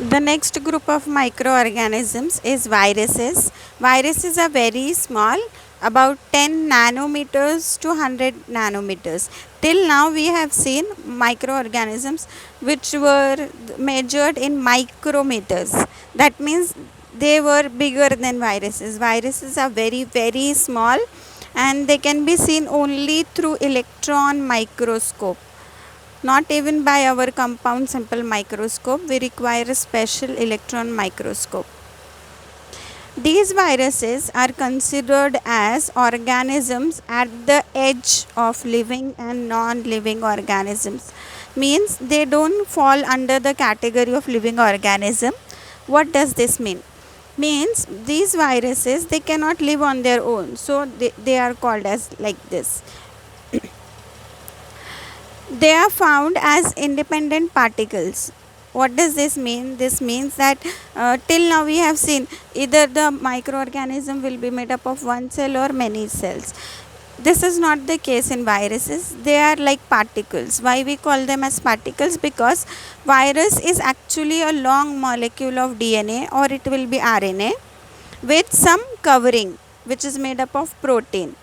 The next group of microorganisms is viruses. Viruses are very small, about 10 nanometers to 100 nanometers. Till now, we have seen microorganisms which were measured in micrometers. That means they were bigger than viruses. Viruses are very, very small and they can be seen only through electron microscope. Not even by our compound simple microscope, we require a special electron microscope. These viruses are considered as organisms at the edge of living and non-living organisms. Means they don't fall under the category of living organism. What does this mean? Means these viruses, they cannot live on their own, so they are called as like this. They are found as independent particles. What does this mean? This means that till now we have seen either the microorganism will be made up of one cell or many cells. This is not the case in viruses. They are like particles. Why we call them as particles? Because virus is actually a long molecule of DNA, or it will be RNA, with some covering which is made up of protein.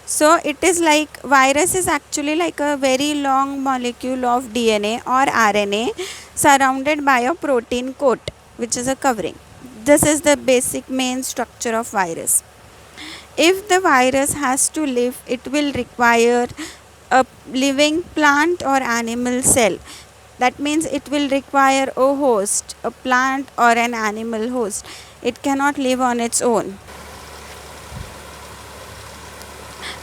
So it is like virus is actually like a very long molecule of DNA or RNA surrounded by a protein coat, which is a covering. This is the basic main structure of virus. If the virus has to live, it will require a living plant or animal cell. That means it will require a host, a plant or an animal host. It cannot live on its own.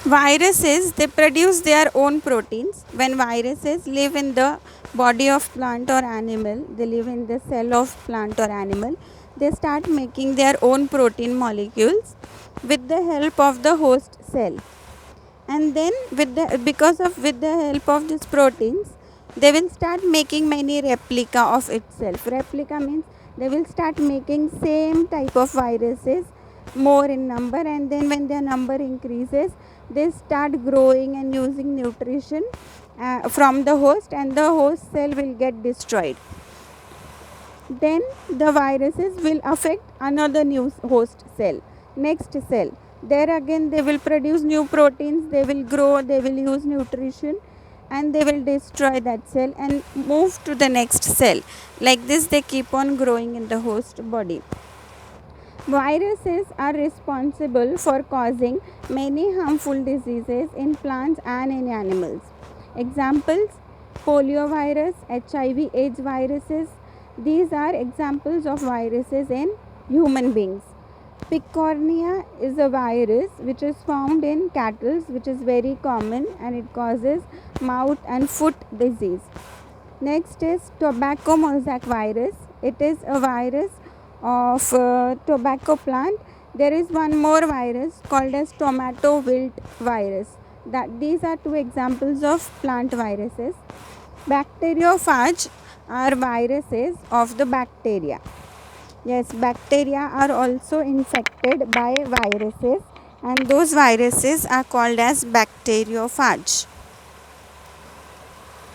Viruses, they produce their own proteins. When viruses live in the body of plant or animal, they live in the cell of plant or animal, they start making their own protein molecules with the help of the host cell. And then with the help of these proteins, they will start making many replica of itself. Replica means they will start making same type of viruses more in number, and then when their number increases, they start growing and using nutrition from the host, and the host cell will get destroyed. Then the viruses will affect another new host cell, next cell. There again they will produce new proteins, they will grow, they will use nutrition, and they will destroy that cell and move to the next cell. Like this they keep on growing in the host body. Viruses are responsible for causing many harmful diseases in plants and in animals. Examples: poliovirus, HIV/AIDS viruses. These are examples of viruses in human beings. Picornea is a virus which is found in cattle, which is very common, and it causes mouth and foot disease. Next is tobacco mosaic virus. It is a virus of tobacco plant. There is one more virus called as tomato wilt virus. These are two examples of plant viruses. Bacteriophage are viruses of the bacteria. Yes, bacteria are also infected by viruses, and those viruses are called as bacteriophage.